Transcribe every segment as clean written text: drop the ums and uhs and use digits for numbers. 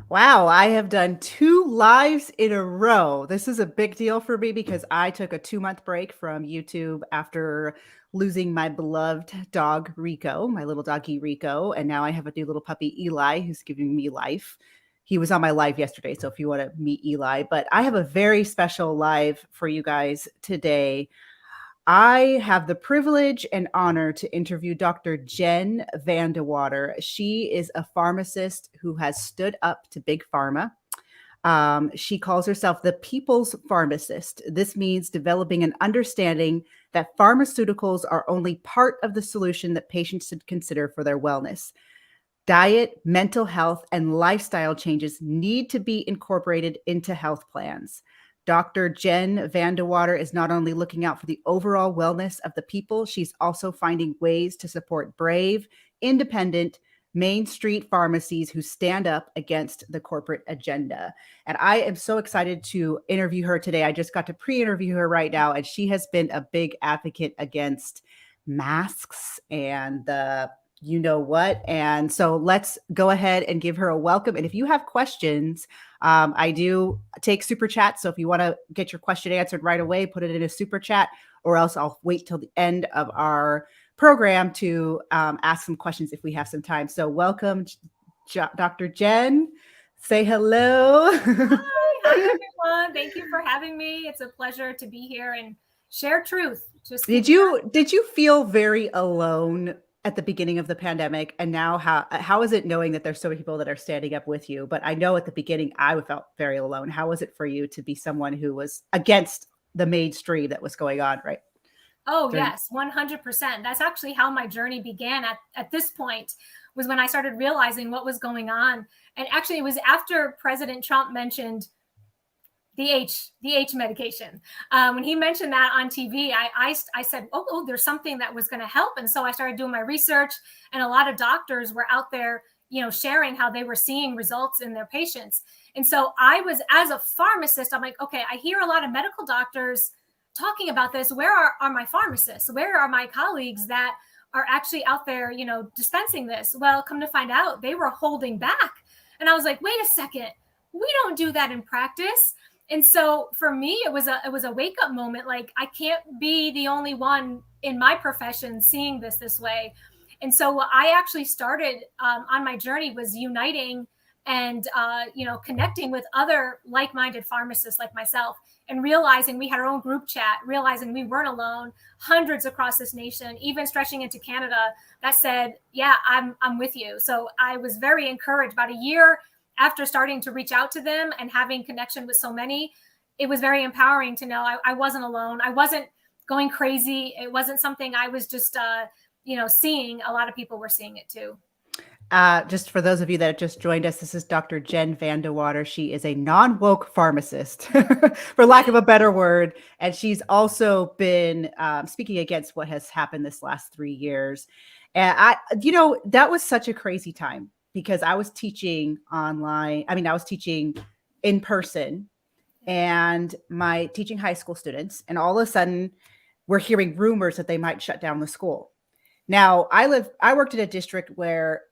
Wow, I have done 2 lives in a row. This is a big deal for me because I took a 2-month break from YouTube after losing my beloved dog, Rico, my little doggy Rico, and now I have a new little puppy, Eli, who's giving me life. He was on my live yesterday, so if you wanna meet Eli, but I have a very special live for you guys today. I have the privilege and honor to interview Dr. Jen VanDeWater. She is a pharmacist who has stood up to Big Pharma. She calls herself the people's pharmacist. This means developing an understanding that pharmaceuticals are only part of the solution that patients should consider for their wellness. Diet, mental health, and lifestyle changes need to be incorporated into health plans. Dr. Jen VanDeWater is not only looking out for the overall wellness of the people, she's also finding ways to support brave, independent, Main Street pharmacies who stand up against the corporate agenda. And I am so excited to interview her today. I just got to pre-interview her right now, and she has been a big advocate against masks and the you know what. And so let's go ahead and give her a welcome. And if you have questions, I do take super chat. So if you want to get your question answered right away, put it in a super chat, or else I'll wait till the end of our program to ask some questions if we have some time. So welcome, Dr. Jen. Say hello. Hi everyone. Thank you for having me. It's a pleasure to be here and share truth. Did you feel very alone at the beginning of the pandemic? And now how is it knowing that there's so many people that are standing up with you? But I know at the beginning I felt very alone. How was it for you to be someone who was against the mainstream that was going on, right? Oh, yes, 100%. That's actually how my journey began at this point, was when I started realizing what was going on. And actually, it was after President Trump mentioned the H medication. When he mentioned that on TV, I said, oh, there's something that was going to help. And so I started doing my research, and a lot of doctors were out there, sharing how they were seeing results in their patients. And so I was, as a pharmacist, I'm like, okay, I hear a lot of medical doctors talking about this. Where are my pharmacists? Where are my colleagues that are actually out there, dispensing this? Well, come to find out, they were holding back. And I was like, wait a second, we don't do that in practice. And so for me, it was a wake up moment. Like, I can't be the only one in my profession seeing this way. And so what I actually started on my journey was uniting and connecting with other like-minded pharmacists like myself, and realizing we had our own group chat, realizing we weren't alone, hundreds across this nation, even stretching into Canada, that said, yeah, I'm with you. So I was very encouraged. About a year after starting to reach out to them and having connection with so many, it was very empowering to know I wasn't alone. I wasn't going crazy. It wasn't something I was just, seeing. A lot of people were seeing it too. Just for those of you that just joined us, this is Dr. Jen VanDeWater. She is a non-woke pharmacist, for lack of a better word. And she's also been speaking against what has happened this last 3 years. And that was such a crazy time because I was teaching online. I mean, I was teaching in person and teaching high school students. And all of a sudden, we're hearing rumors that they might shut down the school. Now, I worked in a district where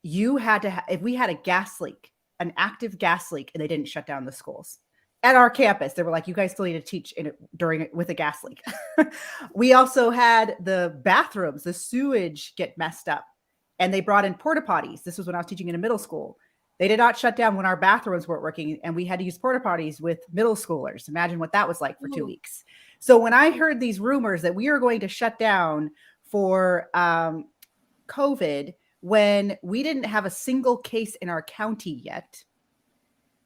you had to, if we had a gas leak, an active gas leak, and they didn't shut down the schools at our campus, they were like, you guys still need to teach with a gas leak. We also had the bathrooms, the sewage get messed up, and they brought in porta potties. This was when I was teaching in a middle school. They did not shut down when our bathrooms weren't working, and we had to use porta potties with middle schoolers. Imagine what that was like for 2 weeks. So when I heard these rumors that we are going to shut down for COVID, when we didn't have a single case in our county yet,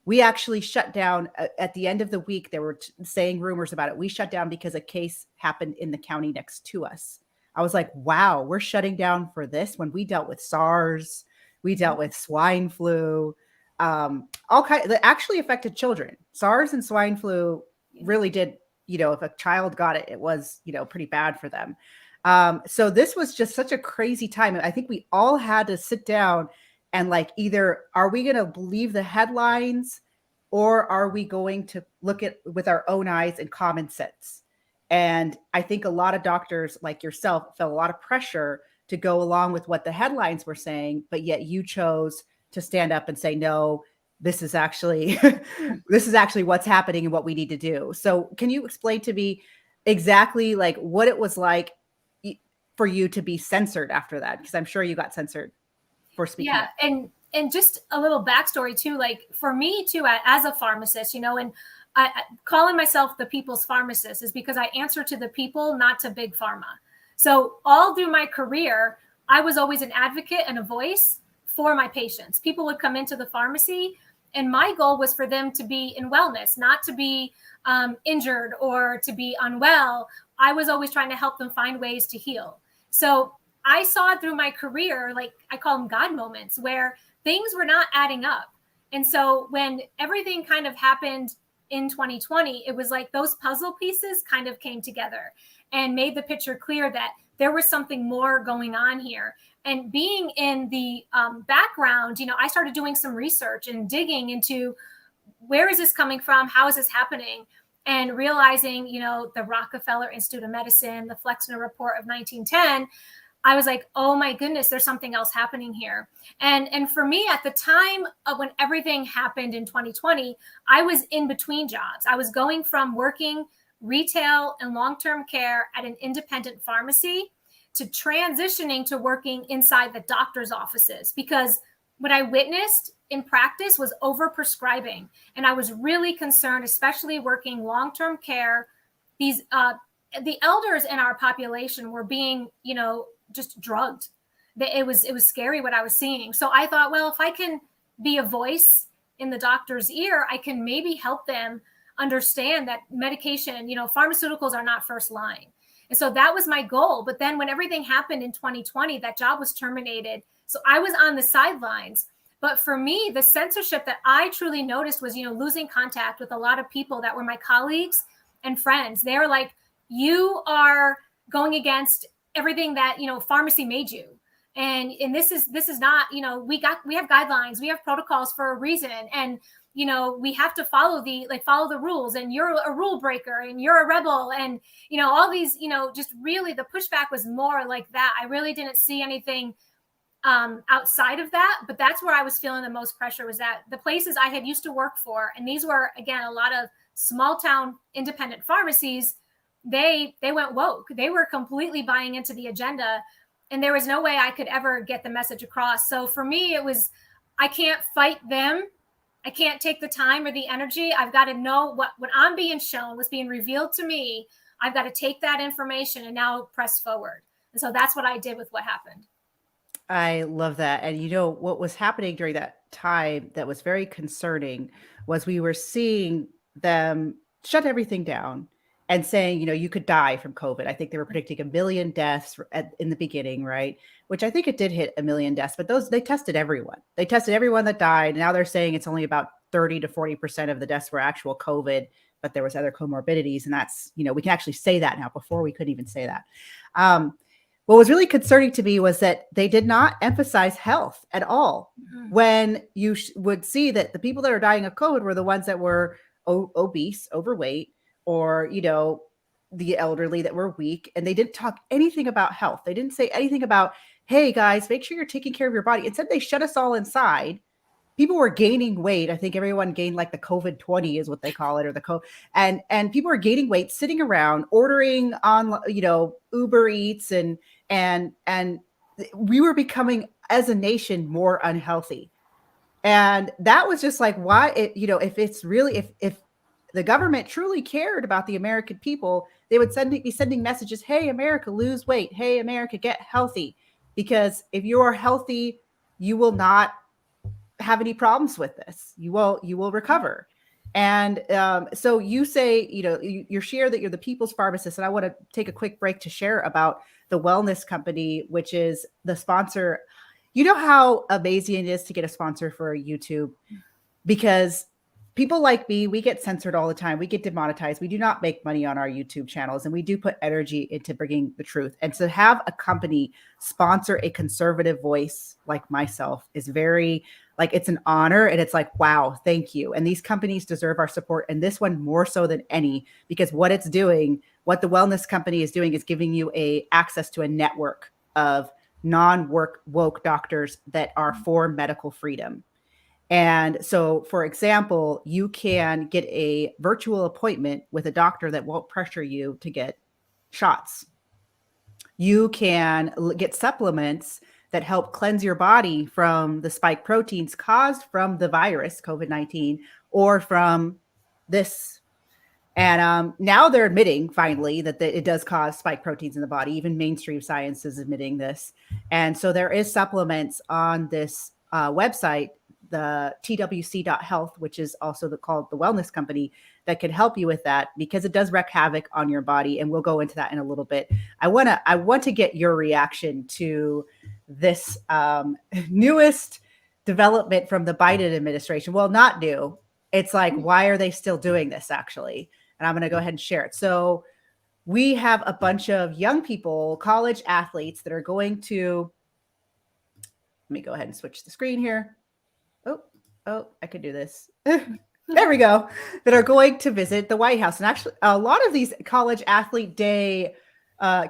we actually shut down at the end of the week. They were saying rumors about it. We shut down because a case happened in the county next to us. I was like, wow, we're shutting down for this when we dealt with SARS, we dealt with swine flu, all kinds that actually affected children. SARS and swine flu really did, if a child got it, it was, pretty bad for them. So this was just such a crazy time. And I think we all had to sit down and either are we going to believe the headlines or are we going to look at with our own eyes and common sense? And I think a lot of doctors like yourself felt a lot of pressure to go along with what the headlines were saying, but yet you chose to stand up and say, no, this is actually what's happening and what we need to do. So can you explain to me exactly like what it was like for you to be censored after that? Because I'm sure you got censored for speaking Yeah, up. and just a little backstory too, like for me too, as a pharmacist, you know, and calling myself the people's pharmacist is because I answer to the people, not to Big Pharma. So all through my career, I was always an advocate and a voice for my patients. People would come into the pharmacy, and my goal was for them to be in wellness, not to be injured or to be unwell. I was always trying to help them find ways to heal. So I saw through my career, like I call them God moments, where things were not adding up. And so when everything kind of happened in 2020, it was like those puzzle pieces kind of came together and made the picture clear that there was something more going on here. And being in the background, you know, I started doing some research and digging into where is this coming from? How is this happening? And realizing, you know, the Rockefeller Institute of Medicine, the Flexner Report of 1910, I was like, oh my goodness, there's something else happening here. And for me at the time of when everything happened in 2020, I was in between jobs. I was going from working retail and long-term care at an independent pharmacy to transitioning to working inside the doctor's offices, because what I witnessed in practice was overprescribing. And I was really concerned, especially working long-term care. These the elders in our population were being, you know, just drugged. It was scary what I was seeing. So I thought, well, if I can be a voice in the doctor's ear, I can maybe help them understand that medication, you know, pharmaceuticals are not first line. And so that was my goal. But then when everything happened in 2020, that job was terminated. So I was on the sidelines. But for me, the censorship that I truly noticed was, you know, losing contact with a lot of people that were my colleagues and friends. They were like, you are going against everything that, you know, pharmacy made you. And this is not, you know, we have guidelines, we have protocols for a reason. And, you know, we have to follow the rules, and you're a rule breaker and you're a rebel. And, you know, all these, you know, just really the pushback was more like that. I really didn't see anything outside of that, but that's where I was feeling the most pressure, was that the places I had used to work for, and these were, again, a lot of small town independent pharmacies, they went woke. They were completely buying into the agenda, and there was no way I could ever get the message across. So for me, it was, I can't fight them. I can't take the time or the energy. I've got to know what I'm being shown, what's being revealed to me. I've got to take that information and now press forward. And so that's what I did with what happened. I love that. And you know, what was happening during that time that was very concerning was we were seeing them shut everything down and saying, you know, you could die from COVID. I think they were predicting 1 million deaths in the beginning, right? Which I think it did hit 1 million deaths, but they tested everyone. They tested everyone that died. Now they're saying it's only about 30 to 40% of the deaths were actual COVID, but there was other comorbidities. And that's, you know, we can actually say that now. Before we couldn't even say that. What was really concerning to me was that they did not emphasize health at all. Mm-hmm. When you would see that the people that are dying of COVID were the ones that were obese, overweight, or, you know, the elderly that were weak. And they didn't talk anything about health. They didn't say anything about, hey guys, make sure you're taking care of your body. Instead, they shut us all inside. People were gaining weight. I think everyone gained like the COVID-20 is what they call it, or the COVID. And people were gaining weight, sitting around, ordering on, you know, Uber Eats, and we were becoming, as a nation, more unhealthy. And that was just like, why, you know, if it's really, if the government truly cared about the American people, they would be sending messages, hey, America, lose weight. Hey, America, get healthy. Because if you are healthy, you will not have any problems with this. You will recover. And so you say, you know, you share that you're the people's pharmacist. And I want to take a quick break to share about the wellness company, which is the sponsor. You know how amazing it is to get a sponsor for YouTube, because people like me, we get censored all the time. We get demonetized. We do not make money on our YouTube channels, and we do put energy into bringing the truth. And to have a company sponsor a conservative voice like myself is very, like, it's an honor. And it's like, wow, thank you. And these companies deserve our support. And this one more so than any, because what it's doing, what the wellness company is doing, is giving you access to a network of non-woke doctors that are for medical freedom. And so, for example, you can get a virtual appointment with a doctor that won't pressure you to get shots. You can get supplements that help cleanse your body from the spike proteins caused from the virus, COVID-19, or from this. And now they're admitting finally that it does cause spike proteins in the body. Even mainstream science is admitting this. And so there is supplements on this website, the twc.health, which is also called the wellness company, that can help you with that, because it does wreak havoc on your body. And we'll go into that in a little bit. I want to get your reaction to this newest development from the Biden administration. Well, not new. It's like, why are they still doing this, actually? And I'm going to go ahead and share it. So we have a bunch of young people, college athletes, that are going to, let me go ahead and switch the screen here. Oh, I could do this. There we go. That are going to visit the White House. And actually, a lot of these college athlete day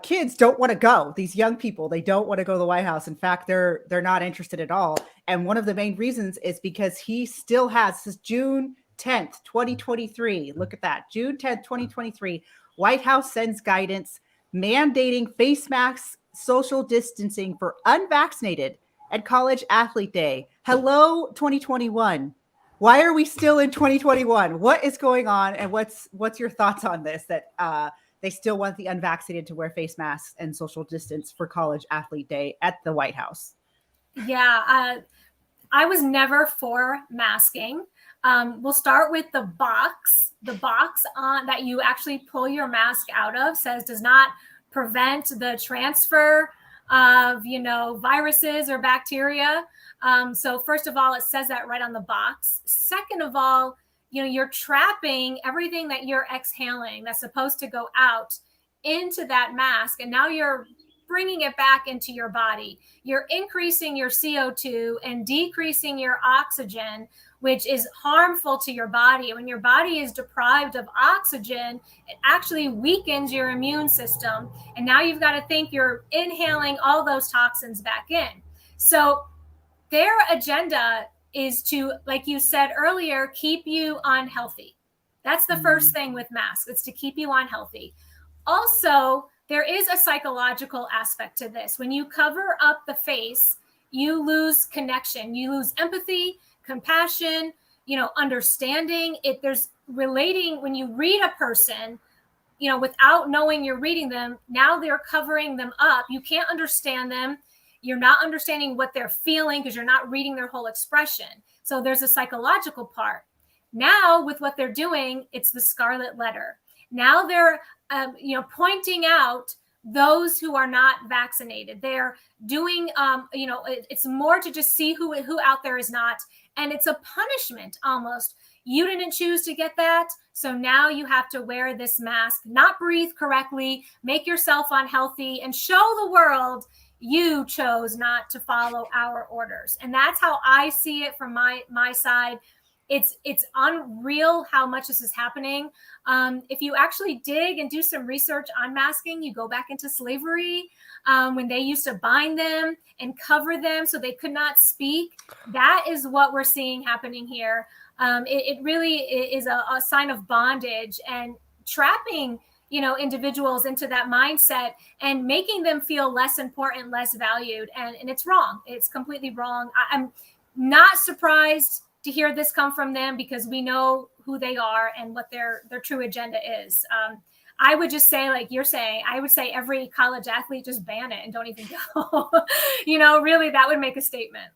kids don't want to go. These young people, they don't want to go to the White House. In fact, they're not interested at all. And one of the main reasons is because he still has, this is June 10th, 2023. Look at that. June 10th, 2023. White House sends guidance mandating face masks, social distancing for unvaccinated at college athlete day. Hello, 2021. Why are we still in 2021? What is going on? And what's your thoughts on this, that they still want the unvaccinated to wear face masks and social distance for college athlete day at the White House? Yeah, I was never for masking. We'll start with the box. The box on that you actually pull your mask out of says does not prevent the transfer of, viruses or bacteria. So first of all, it says that right on the box. Second of all, you're trapping everything that you're exhaling that's supposed to go out into that mask. And now you're bringing it back into your body. You're increasing your CO2 and decreasing your oxygen, which is harmful to your body. When your body is deprived of oxygen, it actually weakens your immune system. And now you've got to think you're inhaling all those toxins back in. So their agenda is to, like you said earlier, keep you unhealthy. That's the first thing with masks. It's to keep you unhealthy. Also, there is a psychological aspect to this. When you cover up the face, you lose connection, you lose empathy, compassion, understanding. There's relating. When you read a person, without knowing you're reading them, now they're covering them up. You can't understand them. You're not understanding what they're feeling because you're not reading their whole expression. So there's a psychological part. Now with what they're doing, it's the scarlet letter. Now they're, pointing out those who are not vaccinated. They're doing, it's more to just see who out there is not. And it's a punishment almost. You didn't choose to get that. So now you have to wear this mask, not breathe correctly, make yourself unhealthy, and show the world you chose not to follow our orders. And that's how I see it from my side. It's unreal how much this is happening. If you actually dig and do some research on masking, you go back into slavery, when they used to bind them and cover them so they could not speak. That is what we're seeing happening here. It really is a sign of bondage and trapping, individuals into that mindset and making them feel less important, less valued. And it's wrong. It's completely wrong. I'm not surprised to hear this come from them because we know who they are and what their true agenda is. I would just say, like you're saying, I would say every college athlete just ban it and don't even go. Really, that would make a statement.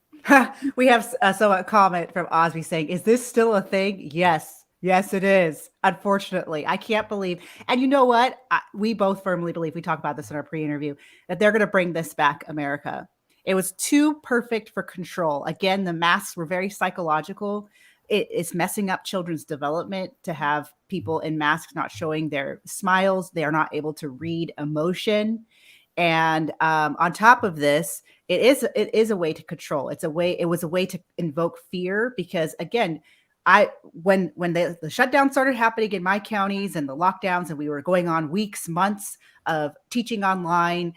We have a comment from Osby saying, is this still a thing? Yes, it is. Unfortunately, I can't believe. And you know what? We both firmly believe, we talked about this in our pre-interview, that they're going to bring this back, America. It was too perfect for control. Again, the masks were very psychological. It is messing up children's development to have people in masks not showing their smiles. They are not able to read emotion. And on top of this, it is a way to control. It was a way to invoke fear, because again, when the shutdown started happening in my counties and the lockdowns, and we were going on weeks, months of teaching online,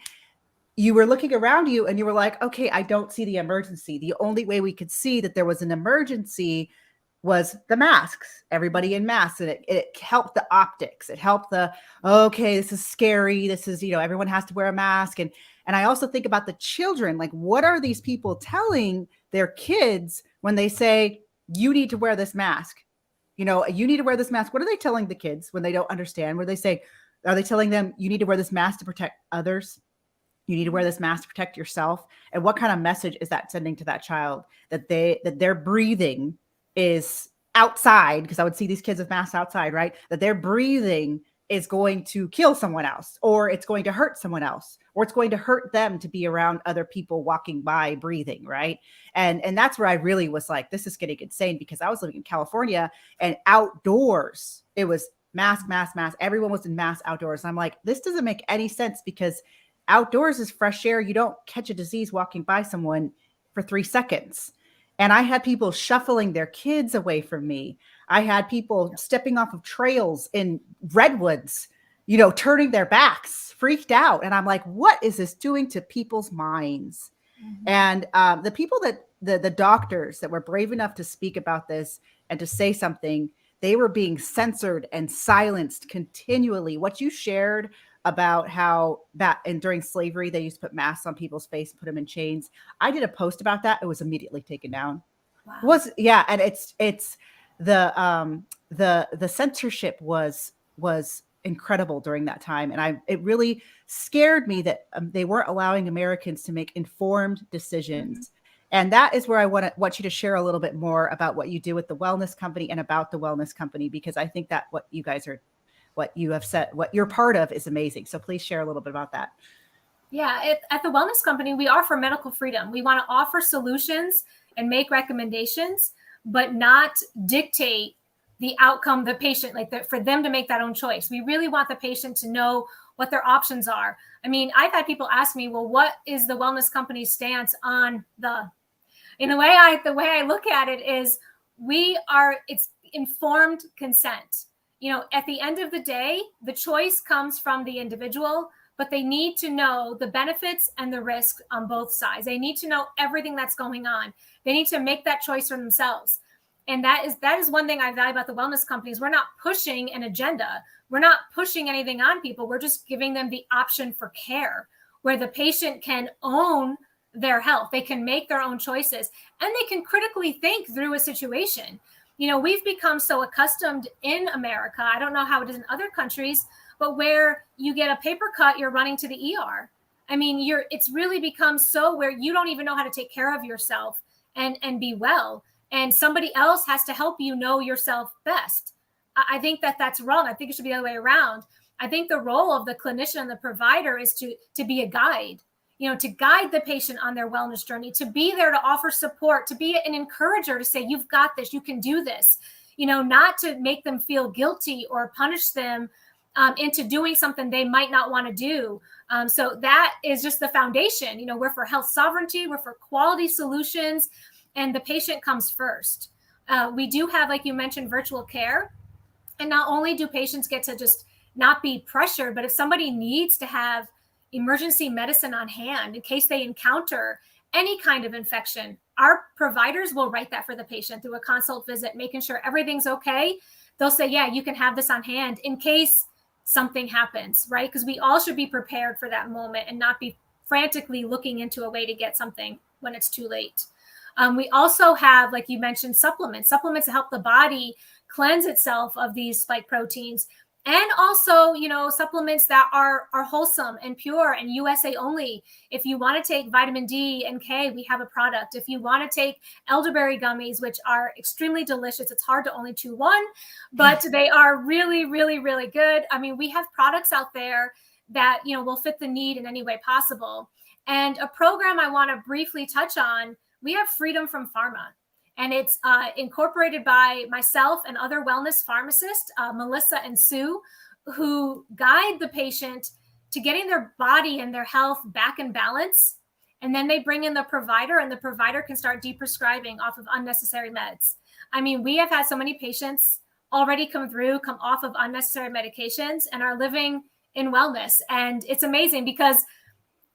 you were looking around you and you were like, okay, I don't see the emergency. The only way we could see that there was an emergency was the masks, everybody in masks. And it helped the optics. It helped the, okay, this is scary. This is, everyone has to wear a mask. And I also think about the children, like, what are these people telling their kids when they say, you need to wear this mask? You need to wear this mask. What are they telling the kids when they don't understand? Where they say, are they telling them you need to wear this mask to protect others? You need to wear this mask to protect yourself. And what kind of message is that sending to that child that their breathing is outside? Because I would see these kids with masks outside, right? That their breathing is going to kill someone else, or it's going to hurt someone else, or it's going to hurt them to be around other people walking by breathing, right? And that's where I really was like, this is getting insane, because I was living in California and outdoors, it was mask, mask, mask. Everyone was in masks outdoors. I'm like, this doesn't make any sense, because outdoors is fresh air. You don't catch a disease walking by someone for 3 seconds. And I had people shuffling their kids away from me. I had people stepping off of trails in redwoods, turning their backs, freaked out. And I'm like, what is this doing to people's minds? Mm-hmm. And the people that the doctors that were brave enough to speak about this and to say something, they were being censored and silenced continually. What you shared about how during slavery, they used to put masks on people's face, put them in chains. I did a post about that. It was immediately taken down. Wow. And it's the censorship was incredible during that time. And it really scared me that they weren't allowing Americans to make informed decisions. Mm-hmm. And that is where I want you to share a little bit more about what you do with the wellness company and about the wellness company, because I think that what you have said, what you're part of, is amazing. So please share a little bit about that. Yeah, at the wellness company, we offer medical freedom. We want to offer solutions and make recommendations, but not dictate the outcome, the patient, for them to make that own choice. We really want the patient to know what their options are. I mean, I've had people ask me, well, what is the wellness company's stance on the way I look at it is it's informed consent. At the end of the day, the choice comes from the individual, but they need to know the benefits and the risk on both sides. They need to know everything that's going on. They need to make that choice for themselves. And that is one thing I value about the wellness companies. We're not pushing an agenda. We're not pushing anything on people. We're just giving them the option for care, where the patient can own their health. They can make their own choices, and they can critically think through a situation. We've become so accustomed in America, I don't know how it is in other countries, but where you get a paper cut, you're running to the ER. I mean, it's really become so where you don't even know how to take care of yourself and be well. And somebody else has to help you know yourself best. I think that's wrong. I think it should be the other way around. I think the role of the clinician and the provider is to be a guide, to guide the patient on their wellness journey, to be there to offer support, to be an encourager, to say, you've got this, you can do this, not to make them feel guilty or punish them into doing something they might not want to do. So that is just the foundation. We're for health sovereignty, we're for quality solutions, and the patient comes first. We do have, like you mentioned, virtual care. And not only do patients get to just not be pressured, but if somebody needs to have emergency medicine on hand in case they encounter any kind of infection, our providers will write that for the patient through a consult visit, making sure everything's okay. They'll say, yeah, you can have this on hand in case something happens, right? Because we all should be prepared for that moment and not be frantically looking into a way to get something when it's too late. We also have, like you mentioned, supplements to help the body cleanse itself of these spike proteins. And also, supplements that are wholesome and pure and USA only. If you want to take vitamin D and K, we have a product. If you want to take elderberry gummies, which are extremely delicious, it's hard to only chew one, but they are really, really, really good. I mean, we have products out there that, will fit the need in any way possible. And a program I want to briefly touch on, we have Freedom from Pharma. And it's incorporated by myself and other wellness pharmacists, Melissa and Sue, who guide the patient to getting their body and their health back in balance. And then they bring in the provider, and the provider can start deprescribing off of unnecessary meds. I mean, we have had so many patients already come off of unnecessary medications and are living in wellness. And it's amazing because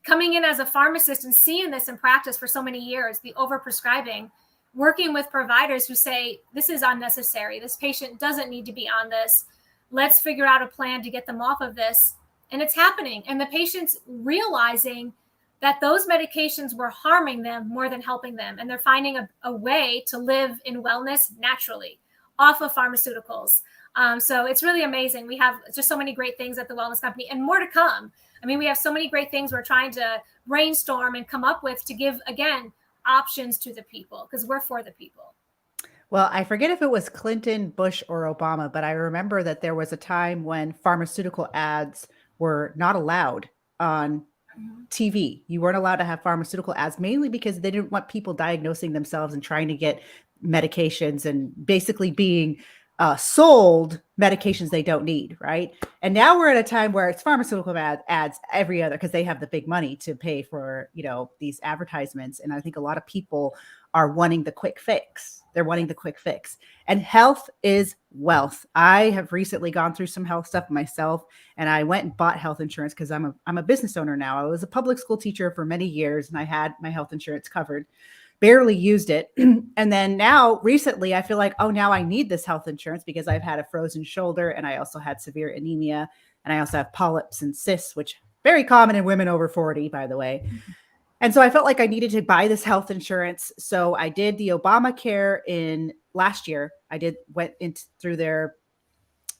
coming in as a pharmacist and seeing this in practice for so many years, the overprescribing, working with providers who say, this is unnecessary. This patient doesn't need to be on this. Let's figure out a plan to get them off of this. And it's happening. And the patients realizing that those medications were harming them more than helping them. And they're finding a way to live in wellness naturally off of pharmaceuticals. So it's really amazing. We have just so many great things at the Wellness Company and more to come. I mean, we have so many great things we're trying to brainstorm and come up with to give, again, options to the people, because we're for the people. Well, I forget if it was Clinton, Bush, or Obama, but I remember that there was a time when pharmaceutical ads were not allowed on TV. You weren't allowed to have pharmaceutical ads, mainly because they didn't want people diagnosing themselves and trying to get medications and basically being sold medications they don't need, right? And now we're at a time where it's pharmaceutical ads every other, because they have the big money to pay for, these advertisements. And I think a lot of people are wanting the quick fix. They're wanting the quick fix. And health is wealth. I have recently gone through some health stuff myself, and I went and bought health insurance because I'm a business owner now. I was a public school teacher for many years, and I had my health insurance covered. Barely used it. And then now recently I feel like, oh, now I need this health insurance because I've had a frozen shoulder, and I also had severe anemia, and I also have polyps and cysts, which very common in women over 40, by the way. And so I felt like I needed to buy this health insurance. So I did the Obamacare in last year. Went through their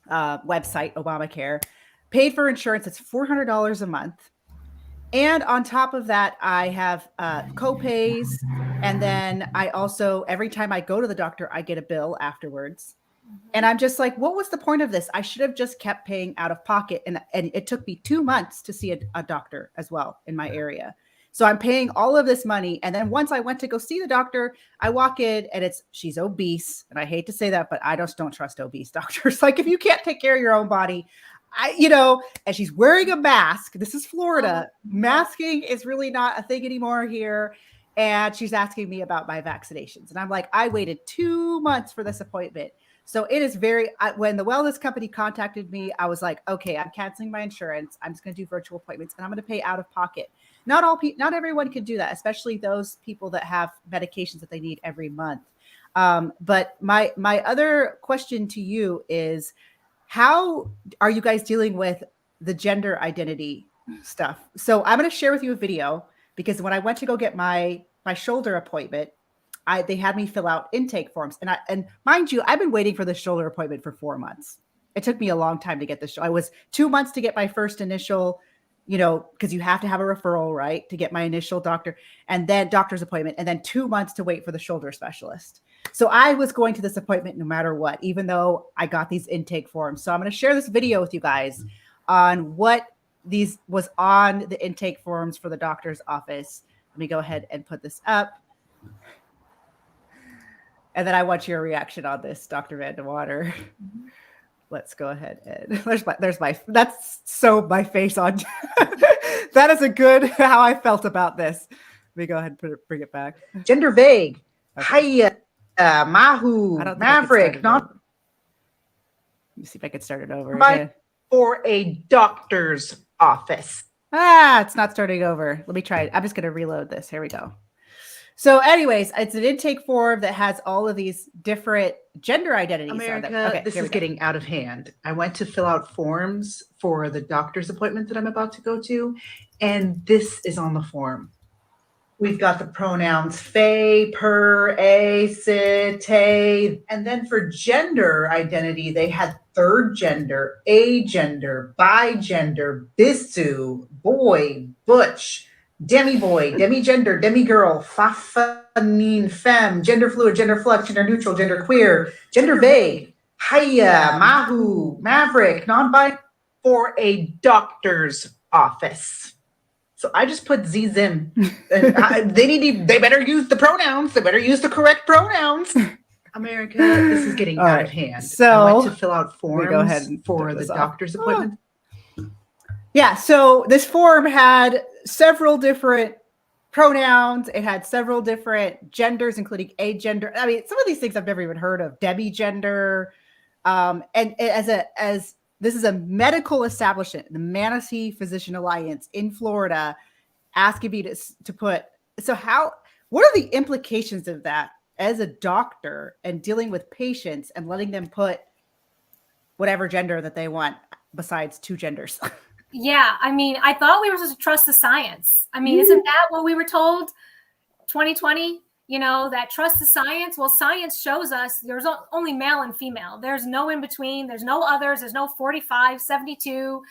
website, Obamacare, paid for insurance. It's $400 a month. And on top of that, I have co-pays. And then I also, every time I go to the doctor, I get a bill afterwards. And I'm just like, what was the point of this? I should have just kept paying out of pocket. And it took me 2 months to see a doctor as well in my area. So I'm paying all of this money. And then once I went to go see the doctor, I walk in and she's obese. And I hate to say that, but I just don't trust obese doctors. Like, if you can't take care of your own body, and she's wearing a mask. This is Florida. Masking is really not a thing anymore here. And she's asking me about my vaccinations. And I'm like, I waited 2 months for this appointment. So it is when the wellness company contacted me, I was like, okay, I'm canceling my insurance. I'm just going to do virtual appointments, and I'm going to pay out of pocket. Not everyone can do that, especially those people that have medications that they need every month. But my other question to you is, how are you guys dealing with the gender identity stuff? So I'm going to share with you a video, because when I went to go get my shoulder appointment, they had me fill out intake forms. And mind you, I've been waiting for the shoulder appointment for 4 months. It took me a long time to get this. I was 2 months to get my first initial, because you have to have a referral, right, to get my initial doctor's appointment, and then 2 months to wait for the shoulder specialist. So I was going to this appointment no matter what, even though I got these intake forms. So I'm going to share this video with you guys on what these was on the intake forms for the doctor's office. Let me go ahead and put this up. And then I want your reaction on this, Dr. VanDeWater. Let's go ahead and that's so my face on. That is a good how I felt about this. Let me go ahead and bring it back. Gender vague. Okay. Hiya, Mahu, Maverick, not. Let me see if I can start it over By again. For a doctor's office. It's not starting over. Let me try it. I'm just going to reload this. Here we go. So anyways, it's an intake form that has all of these different gender identities. America, this is getting out of hand. I went to fill out forms for the doctor's appointment that I'm about to go to, and this is on the form. We've got the pronouns fe, per, a, si, te. And then for gender identity, they had third gender, agender, bigender, bisu, boy, butch, demi-boy, demi-gender, demi-girl, fa-fa-nine, femme, gender fluid, gender flux, gender neutral, gender queer, gender vague, hiya, mahu, maverick, non-binary, for a doctor's office. So I just put Zim. They better use the pronouns. They better use the correct pronouns. America, this is getting out of hand. So I went to fill out forms go ahead for the doctor's appointment. Yeah. So this form had several different pronouns. It had several different genders, including agender. I mean, some of these things I've never even heard of. Demi-gender. And this is a medical establishment, the Manatee Physician Alliance in Florida. asking me to put, so what are the implications of that as a doctor and dealing with patients and letting them put whatever gender that they want besides two genders? Yeah, I mean, I thought we were supposed to trust the science. I mean, isn't that what we were told 2020? You know, that trust the science. Well, science shows us there's only male and female. There's no in between. There's no others. There's no 45, 72.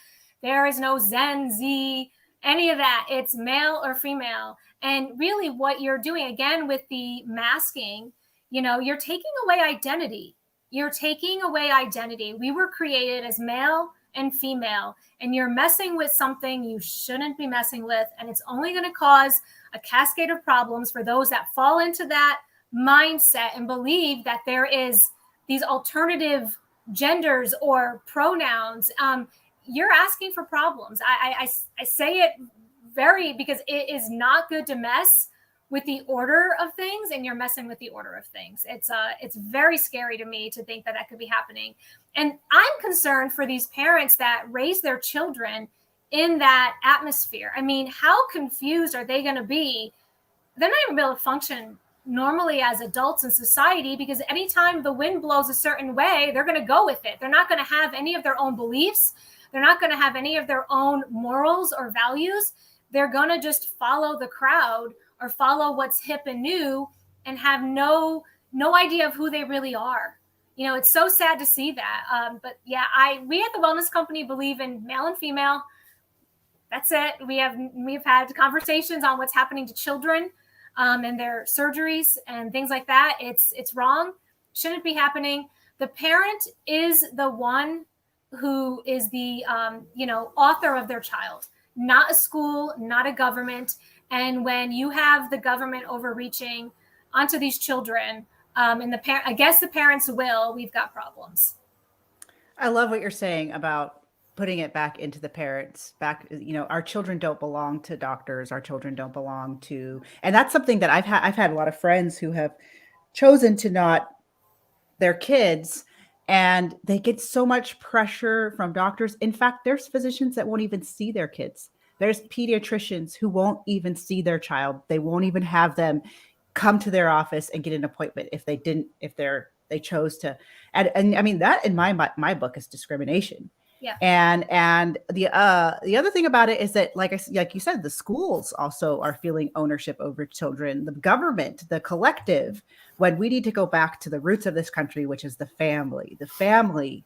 There is no Zen, Z, any of that. It's male or female. And really what you're doing, again, with the masking, you know, you're taking away identity. You're taking away identity. We were created as male and female, and you're messing with something you shouldn't be messing with. And it's only going to cause a cascade of problems for those that fall into that mindset and believe that there is these alternative genders or pronouns. You're asking for problems. I say it because it is not good to mess with the order of things, and you're messing with the order of things. It's very scary to me to think that could be happening. And I'm concerned for these parents that raise their children in that atmosphere. I mean, how confused are they going to be? They're not even able to function normally as adults in society, because anytime the wind blows a certain way, they're going to go with it. They're not going to have any of their own beliefs. They're not going to have any of their own morals or values. They're going to just follow the crowd or follow what's hip and new and have no idea of who they really are. You know, it's so sad to see that. But yeah, we at the Wellness Company believe in male and female. That's it. We've had conversations on what's happening to children and their surgeries and things like that. It's wrong. Shouldn't be happening. The parent is the one who is the author of their child, not a school, not a government. And when you have the government overreaching onto these children, and against the parents' will, we've got problems. I love what you're saying about putting it back into the parents. Our children don't belong to doctors. Our children don't belong to, and that's something that I've had a lot of friends who have chosen to not their kids, and they get so much pressure from doctors. In fact, there's physicians that won't even see their kids. There's pediatricians who won't even see their child. They won't even have them come to their office and get an appointment if they chose to. And I mean, that in my book is discrimination. Yeah. And the other thing about it is that, like you said, the schools also are feeling ownership over children, the government, the collective, when we need to go back to the roots of this country, which is the family. The family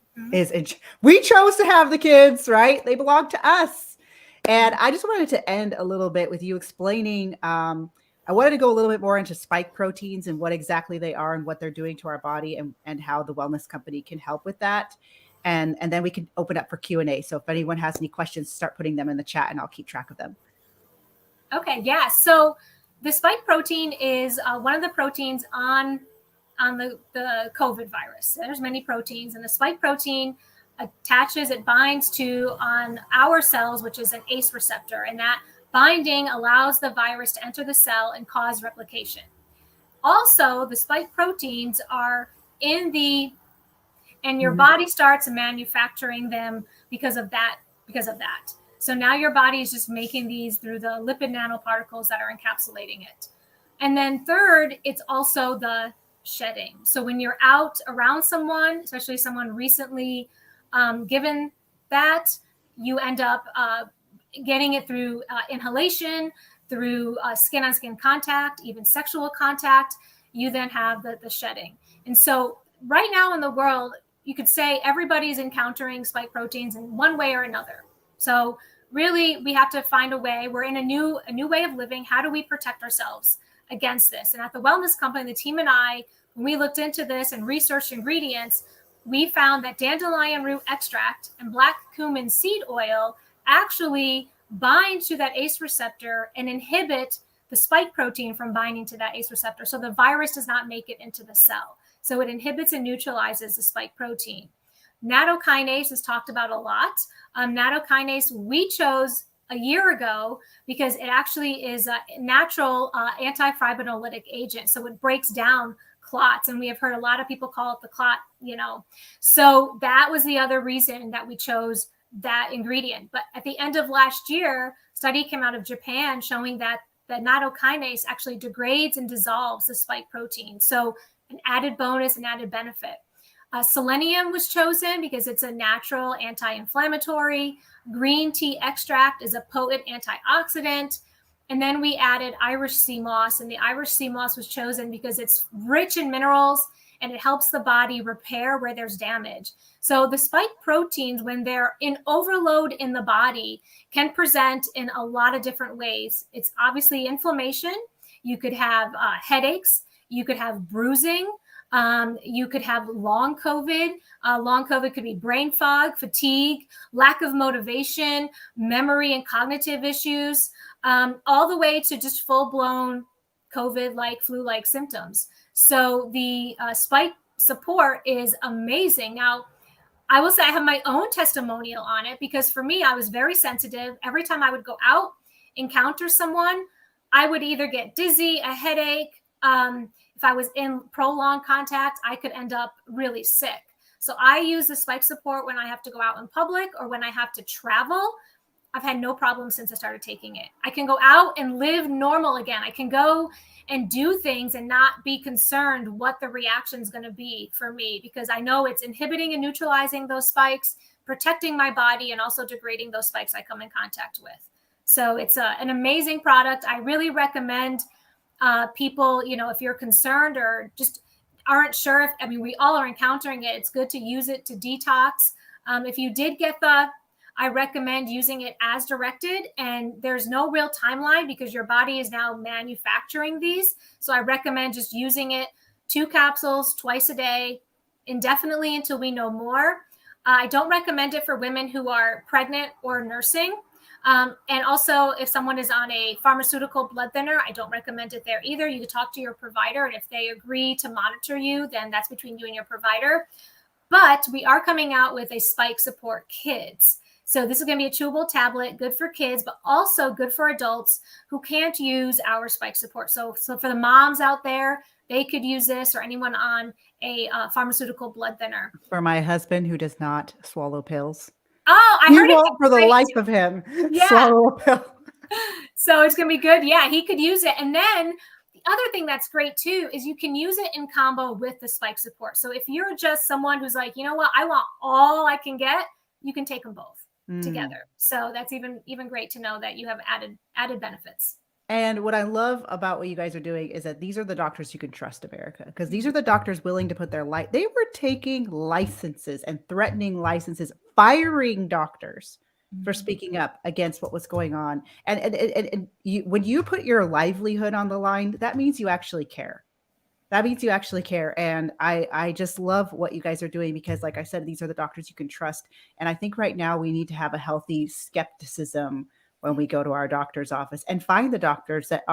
we chose to have the kids, right? They belong to us. And I just wanted to end a little bit with you explaining, I wanted to go a little bit more into spike proteins and what exactly they are and what they're doing to our body, and how the Wellness Company can help with that. And then we can open up for Q&A. So if anyone has any questions, start putting them in the chat and I'll keep track of them. Okay, yeah. So the spike protein is one of the proteins on the COVID virus. There's many proteins, and the spike protein it binds to on our cells, which is an ACE receptor, and that binding allows the virus to enter the cell and cause replication. Also, the spike proteins are and your body starts manufacturing them because of that. So now your body is just making these through the lipid nanoparticles that are encapsulating it. And then third, it's also the shedding. So when you're out around someone, especially someone recently given that, you end up getting it through inhalation, through skin-on-skin contact, even sexual contact. You then have the shedding. And so right now in the world, you could say everybody's encountering spike proteins in one way or another. So really, we have to find a way. We're in a new way of living. How do we protect ourselves against this? And at the Wellness Company, the team and I, when we looked into this and researched ingredients, we found that dandelion root extract and black cumin seed oil actually bind to that ACE receptor and inhibit the spike protein from binding to that ACE receptor. So the virus does not make it into the cell. So it inhibits and neutralizes the spike protein. Nattokinase is talked about a lot. Nattokinase we chose a year ago because it actually is a natural antifibrinolytic agent. So it breaks down clots, and we have heard a lot of people call it the clot, So that was the other reason that we chose that ingredient. But at the end of last year, a study came out of Japan showing that the nattokinase actually degrades and dissolves the spike protein. So an added bonus, an added benefit. Selenium was chosen because it's a natural anti-inflammatory. Green tea extract is a potent antioxidant. And then we added Irish sea moss, and the Irish sea moss was chosen because it's rich in minerals and it helps the body repair where there's damage. So the spike proteins, when they're in overload in the body, can present in a lot of different ways. It's obviously inflammation. You could have headaches. You could have bruising. You could have long COVID. Long COVID could be brain fog, fatigue, lack of motivation, memory and cognitive issues, all the way to just full-blown COVID-like, flu-like symptoms. So the spike support is amazing. Now, I will say I have my own testimonial on it because for me, I was very sensitive. Every time I would go out, encounter someone, I would either get dizzy, a headache. If I was in prolonged contact, I could end up really sick. So I use the spike support when I have to go out in public or when I have to travel. I've had no problem since I started taking it. I can go out and live normal again. I can go and do things and not be concerned what the reaction is going to be for me, because I know it's inhibiting and neutralizing those spikes, protecting my body, and also degrading those spikes I come in contact with. So it's an amazing product. I really recommend people, if you're concerned or just aren't sure we all are encountering it. It's good to use it to detox. If you did get I recommend using it as directed, and there's no real timeline because your body is now manufacturing these. So I recommend just using it 2 capsules twice a day, indefinitely until we know more. I don't recommend it for women who are pregnant or nursing. And also, if someone is on a pharmaceutical blood thinner, I don't recommend it there either. You can talk to your provider, and if they agree to monitor you, then that's between you and your provider. But we are coming out with a spike support kids. So this is going to be a chewable tablet, good for kids, but also good for adults who can't use our spike support. So for the moms out there, they could use this, or anyone on a pharmaceutical blood thinner. For my husband who does not swallow pills. Oh, I heard it for the life of him. Yeah. Swallow a pill. So it's going to be good. Yeah, he could use it. And then the other thing that's great too is you can use it in combo with the spike support. So if you're just someone who's like, you know what, I want all I can get, you can take them both together. So that's even great to know that you have added benefits. And what I love about what you guys are doing is that these are the doctors you can trust, America, because these are the doctors willing to put their life. They were taking licenses and threatening licenses, firing doctors for speaking up against what was going on. And when you put your livelihood on the line, that means you actually care. That means you actually care. And I just love what you guys are doing because, like I said, these are the doctors you can trust. And I think right now we need to have a healthy skepticism when we go to our doctor's office and find the doctors that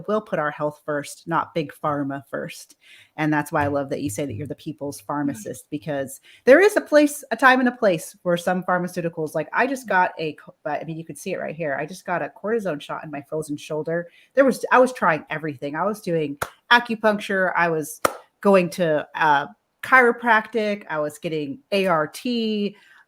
will put our health first, not Big Pharma first. And that's why I love that you say that you're the people's pharmacist, because there is a time and a place for some pharmaceuticals. Like I just got you could see it right here. I just got a cortisone shot in my frozen shoulder. I was trying everything. I was doing acupuncture. I was going to chiropractic. I was getting ART.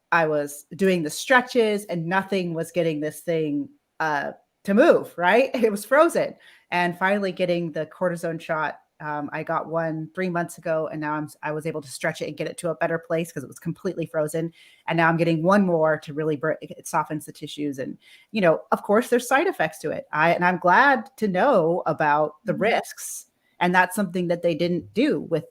I was doing the stretches, and nothing was getting this thing to move, right? It was frozen. And finally getting the cortisone shot. I got one 3 months ago, and now I was able to stretch it and get it to a better place because it was completely frozen. And now I'm getting one more to really it softens the tissues. And, of course, there's side effects to it. And I'm glad to know about the risks. And that's something that they didn't do with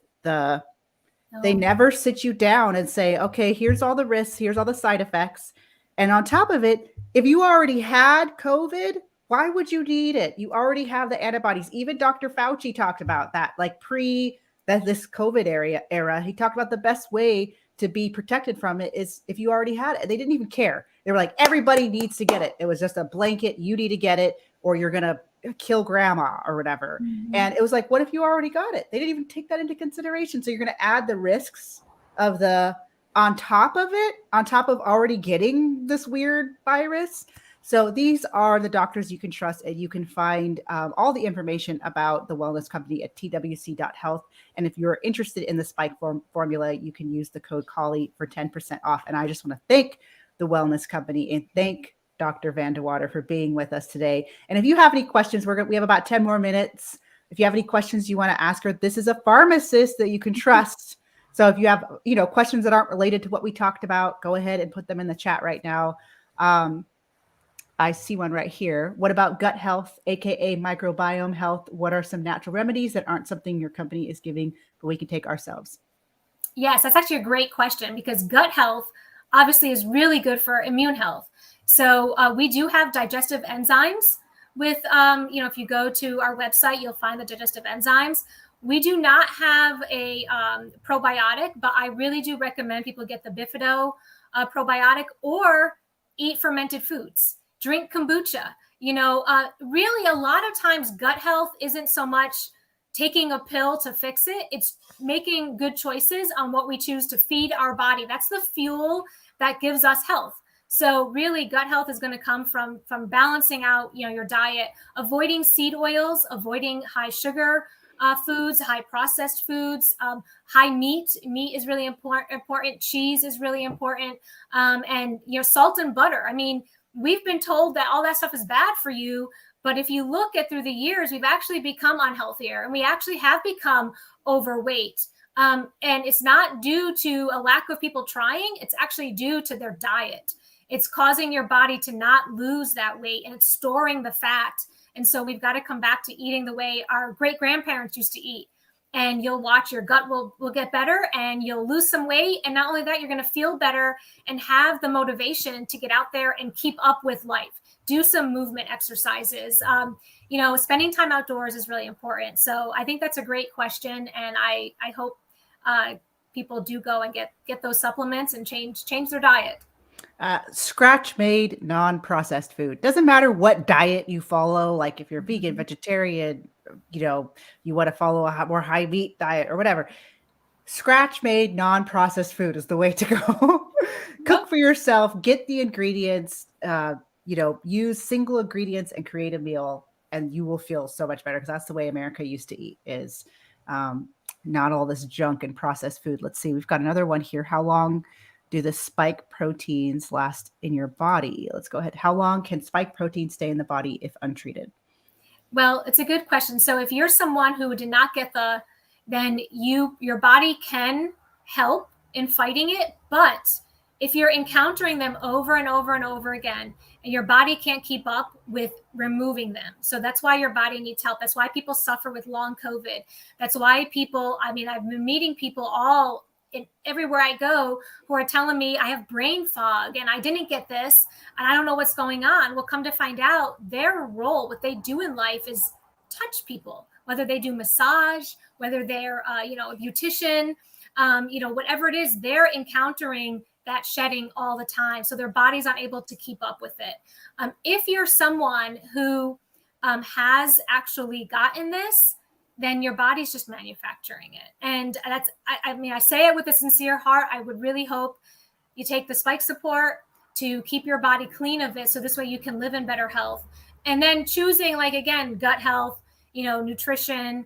They never sit you down and say, okay, here's all the risks, here's all the side effects. And on top of it, if you already had COVID, why would you need it? You already have the antibodies. Even Dr. Fauci talked about that, like this COVID era. He talked about the best way to be protected from it is if you already had it. They didn't even care. They were like, everybody needs to get it. It was just a blanket. You need to get it or you're going to kill grandma or whatever. And it was like, what if you already got it? They didn't even take that into consideration. So you're going to add the risks of on top of already getting this weird virus. So these are the doctors you can trust, and you can find all the information about the wellness company at twc.health. And if you're interested in the spike formula, you can use the code COLLY for 10% off. And I just want to thank the Wellness Company. And thank Dr. VanDeWater for being with us today. And if you have any questions, we have about 10 more minutes. If you have any questions you want to ask her, this is a pharmacist that you can trust. So if you have, questions that aren't related to what we talked about, go ahead and put them in the chat right now. I see one right here. What about gut health, AKA microbiome health? What are some natural remedies that aren't something your company is giving, but we can take ourselves? Yes, that's actually a great question, because gut health obviously is really good for immune health. So we do have digestive enzymes with, if you go to our website, you'll find the digestive enzymes. We do not have a probiotic, but I really do recommend people get the Bifido probiotic, or eat fermented foods, drink kombucha. Really a lot of times gut health isn't so much taking a pill to fix it. It's making good choices on what we choose to feed our body. That's the fuel that gives us health. So really, gut health is going to come from balancing out, your diet, avoiding seed oils, avoiding high sugar foods, high processed foods, high meat. Meat is really important. Cheese is really important. And salt and butter. I mean, we've been told that all that stuff is bad for you. But if you look at through the years, we've actually become unhealthier, and we actually have become overweight. And it's not due to a lack of people trying. It's actually due to their diet. It's causing your body to not lose that weight, and it's storing the fat. And so we've got to come back to eating the way our great grandparents used to eat. And you'll watch your gut will get better, and you'll lose some weight. And not only that, you're going to feel better and have the motivation to get out there and keep up with life. Do some movement exercises. Spending time outdoors is really important. So I think that's a great question. And I hope people do go and get those supplements and change their diet. Scratch-made, non-processed food. Doesn't matter what diet you follow. Like if you're vegan, vegetarian, you want to follow a more high meat diet or whatever. Scratch-made, non-processed food is the way to go. Cook for yourself. Get the ingredients. Use single ingredients and create a meal, and you will feel so much better, because that's the way America used to eat, is not all this junk and processed food. Let's see. We've got another one here. How long do the spike proteins last in your body? Let's go ahead. How long can spike proteins stay in the body if untreated? Well, it's a good question. So if you're someone who did not get then your body can help in fighting it. But if you're encountering them over and over and over again, and your body can't keep up with removing them. So that's why your body needs help. That's why people suffer with long COVID. That's why I've been meeting people everywhere I go who are telling me I have brain fog and I didn't get this and I don't know what's going on. Well, come to find out, their role, what they do in life, is touch people, whether they do massage, whether they're a beautician, whatever it is, they're encountering that shedding all the time. So their body's not able to keep up with it. If you're someone who has actually gotten this, then your body's just manufacturing it. And I say it with a sincere heart. I would really hope you take the spike support to keep your body clean of it. So this way you can live in better health. And then choosing, gut health, nutrition,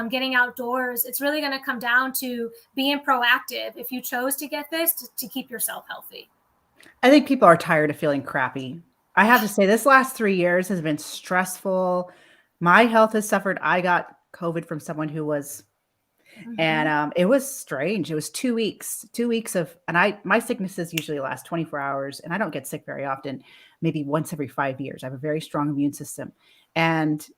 getting outdoors. It's really going to come down to being proactive if you chose to get this to keep yourself healthy. I think people are tired of feeling crappy. I have to say, this last 3 years has been stressful. My health has suffered. I got COVID from someone who was, and it was strange. It was 2 weeks of, and my sicknesses usually last 24 hours, and I don't get sick very often, maybe once every 5 years. I have a very strong immune system. And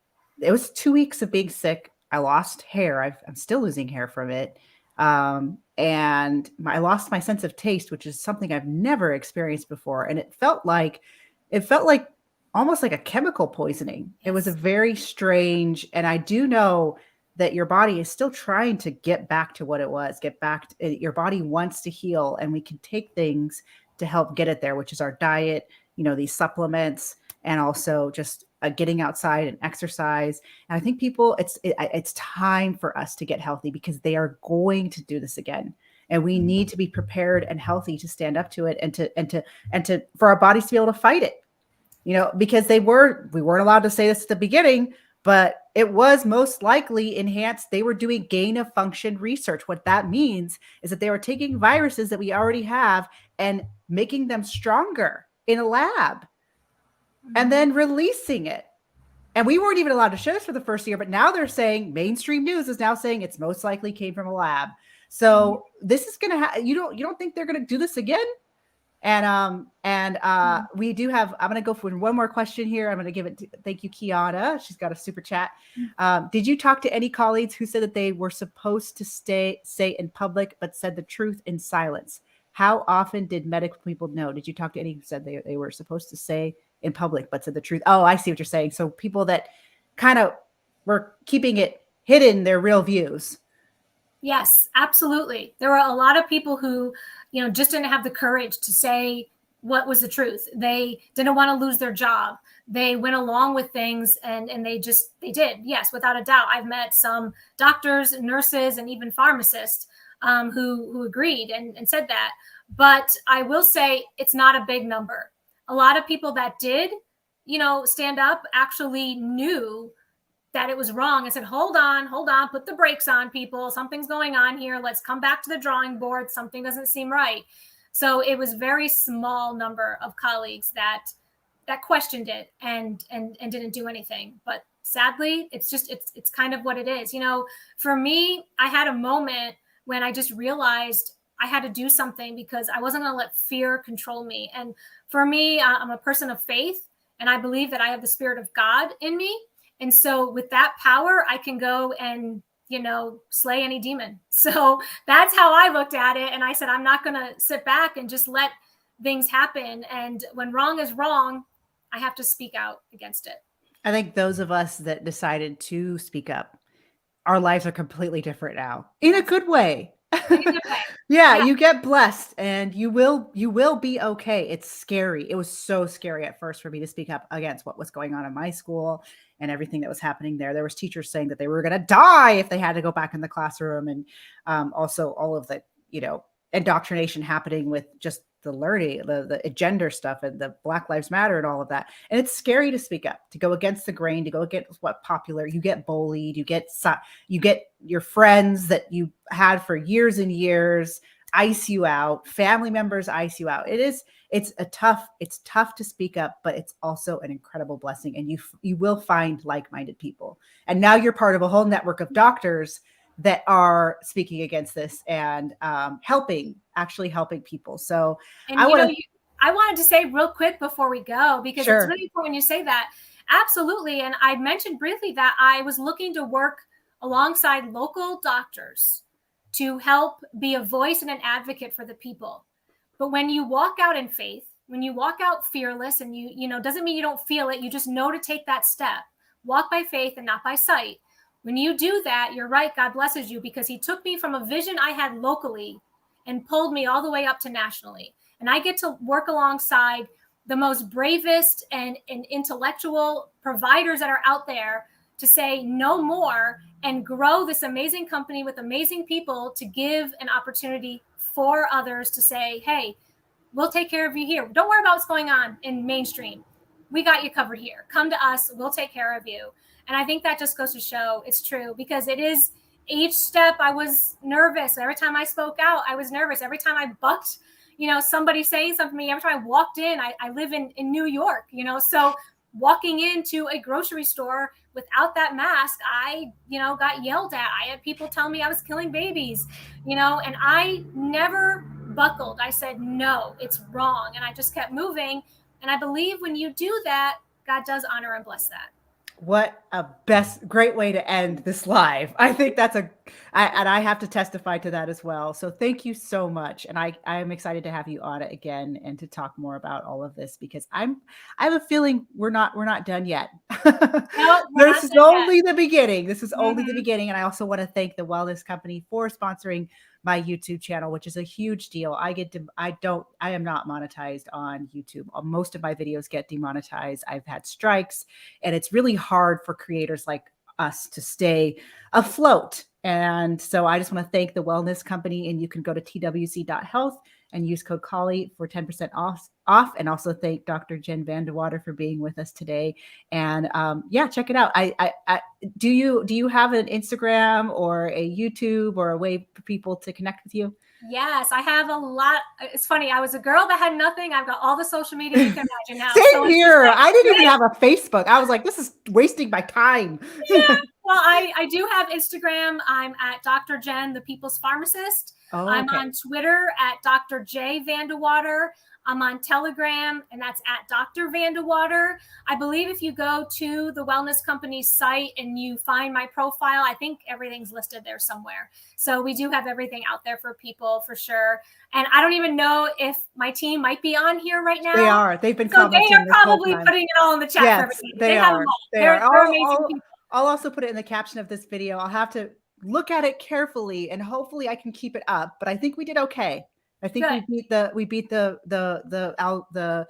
it was 2 weeks of being sick. I lost hair. I'm still losing hair from it. And I lost my sense of taste, which is something I've never experienced before. And it felt like almost like a chemical poisoning. Yes. It was a very strange, and I do know that your body is still trying to get back to what it was, your body wants to heal, and we can take things to help get it there, which is our diet, these supplements, and also just getting outside and exercise. And I think people, it's time for us to get healthy, because they are going to do this again. And we need to be prepared and healthy to stand up to it, and to for our bodies to be able to fight it. Because we weren't allowed to say this at the beginning, but it was most likely enhanced. They were doing gain of function research. What that means is that they were taking viruses that we already have and making them stronger in a lab and then releasing it. And we weren't even allowed to show this for the first year, but now they're saying, mainstream news is now saying it's most likely came from a lab. So this is going to you don't think they're going to do this again? And we do have, I'm going to go for one more question here. I'm going to give it to, thank you, Kiana. She's got a super chat. Did you talk to any colleagues who said that they were supposed to say in public, but said the truth in silence? How often did medical people know? Did you talk to any who said they were supposed to say in public, but said the truth? Oh, I see what you're saying. So people that kind of were keeping it hidden, their real views. Yes, absolutely. There were a lot of people who, just didn't have the courage to say what was the truth. They didn't want to lose their job. They went along with things and they did. Yes, without a doubt. I've met some doctors, nurses, and even pharmacists who agreed and said that. But I will say it's not a big number. A lot of people that did, stand up actually knew that it was wrong and said, hold on, put the brakes on, people. Something's going on here. Let's come back to the drawing board. Something doesn't seem right. So it was very small number of colleagues that questioned it and didn't do anything. But sadly, it's kind of what it is. For me, I had a moment when I just realized I had to do something because I wasn't going to let fear control me. And for me, I'm a person of faith, and I believe that I have the Spirit of God in me. And so with that power, I can go and, slay any demon. So that's how I looked at it. And I said, I'm not going to sit back and just let things happen. And when wrong is wrong, I have to speak out against it. I think those of us that decided to speak up, our lives are completely different now in a good way. Yeah, you get blessed and you will be okay. It's scary. It was so scary at first for me to speak up against what was going on in my school and everything that was happening there. There was teachers saying that they were going to die if they had to go back in the classroom. And also all of the, indoctrination happening with just the learning, the gender stuff and the Black Lives Matter and all of that. And it's scary to speak up, to go against the grain, to go against what popular. You get bullied, you get your friends that you had for years and years ice you out, family members ice you out. It's tough to speak up, but it's also an incredible blessing. And you will find like-minded people. And now you're part of a whole network of doctors that are speaking against this and helping people. So I wanted to say real quick before we go, because It's really important when you say that. Absolutely. And I mentioned briefly that I was looking to work alongside local doctors to help be a voice and an advocate for the people. But when you walk out in faith, when you walk out fearless, and doesn't mean you don't feel it, you just know to take that step. Walk by faith and not by sight. When you do that, you're right, God blesses you, because he took me from a vision I had locally and pulled me all the way up to nationally. And I get to work alongside the most bravest and intellectual providers that are out there to say no more and grow this amazing company with amazing people to give an opportunity for others to say, hey, we'll take care of you here. Don't worry about what's going on in mainstream. We got you covered here. Come to us. We'll take care of you. And I think that just goes to show it's true, because it is each step I was nervous. Every time I spoke out, I was nervous. Every time I bucked, somebody saying something to me, every time I walked in, I live in New York, so walking into a grocery store without that mask, I, got yelled at. I had people tell me I was killing babies, and I never buckled. I said, no, it's wrong. And I just kept moving. And I believe when you do that, God does honor and bless that. What a great way to end this live. I think and I have to testify to that as well. So thank you so much. And I am excited to have you on it again and to talk more about all of this, because I have a feeling we're not done yet. No, this is only the beginning. This is only the beginning. And I also want to thank the Wellness Company for sponsoring my YouTube channel, which is a huge deal. I am not monetized on YouTube. Most of my videos get demonetized. I've had strikes, and it's really hard for creators like us to stay afloat And so I just want to thank the Wellness Company, and you can go to twc.health and use code COLLIE for 10% off. And also thank Dr. Jen VanDeWater for being with us today. And yeah, check it out. Do you have an Instagram or a YouTube or a way for people to connect with you? Yes, I have a lot. It's funny. I was a girl that had nothing. I've got all the social media you can imagine now. Same So here. I didn't even have a Facebook. I was like, this is wasting my time. Yeah. Well, I do have Instagram. I'm at Dr. Jen, the People's Pharmacist. Oh, I'm okay. on Twitter at Dr. J VanDeWater. I'm on Telegram, and that's at Dr. VanDeWater. I believe if you go to the Wellness Company's site and you find my profile, I think everything's listed there somewhere. So we do have everything out there for people for sure. And I don't even know if my team might be on here right now. They are. They've been so commenting. they are probably putting it all in the chat. Yes, for everybody. they have are. them all. They are. They're amazing people. I'll also put it in the caption of this video. I'll have to look at it carefully, and hopefully I can keep it up. But I think we did okay. I think we beat the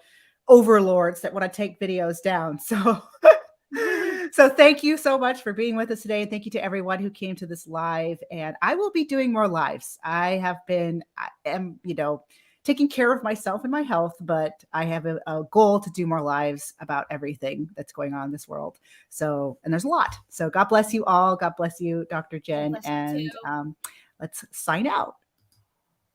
overlords that want to take videos down. So so thank you so much for being with us today. And thank you to everyone who came to this live. And I will be doing more lives. I am, taking care of myself and my health, but I have a goal to do more lives about everything that's going on in this world. So, and there's a lot. So God bless you all. God bless you, Dr. Jen. And let's sign out.